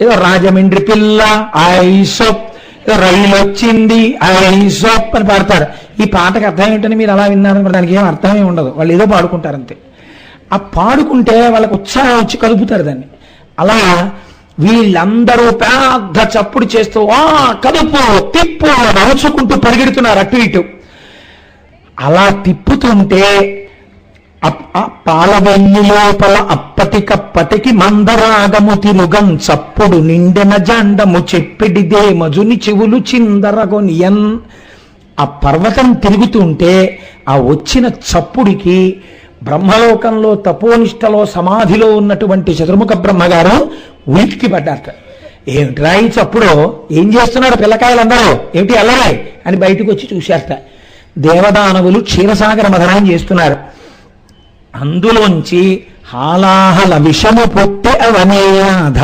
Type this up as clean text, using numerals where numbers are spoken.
ఏదో రాజమండ్రి పిల్ల ఐసప్, రైలు వచ్చింది ఐసప్ అని పాడతారు. ఈ పాటకు అర్థం ఏంటని మీరు అలా విన్నారనుకో, దానికి ఏం అర్థమే ఉండదు, వాళ్ళు ఏదో పాడుకుంటారు అంతే. ఆ పాడుకుంటే వాళ్ళకు ఉత్సాహం వచ్చి కలుపుతారు దాన్ని. అలా వీళ్ళందరూ పెద్ద చప్పుడు చేస్తూ కదుపు తిప్పు నడుచుకుంటూ పరిగెడుతున్నారు అటు ఇటు. అలా తిప్పుతుంటే పాలవెల్లి లోపల అప్పటికప్పటికి మందరాగము తిరుగం చప్పుడు నిండెన జాండము చెప్పిడిదే మజుని చెవులు చిందరగొనియన్. ఆ పర్వతం తిరుగుతుంటే ఆ వచ్చిన చప్పుడికి బ్రహ్మలోకంలో తపోనిష్టలో సమాధిలో ఉన్నటువంటి చతుర్ముఖ బ్రహ్మగారు ఉలిక్కి పడ్డారట. ఏమిట్రా ఈ చప్పుడు, ఏం చేస్తున్నాడు పిల్లకాయలందరూ, ఏమిటి అల్లరాయ్ అని బయటకు వచ్చి చూశారట. దేవదానవులు క్షీరసాగర మథనం చేస్తున్నారు. అందులోంచి హాలాహల విషము పొట్టె అవనేయాధ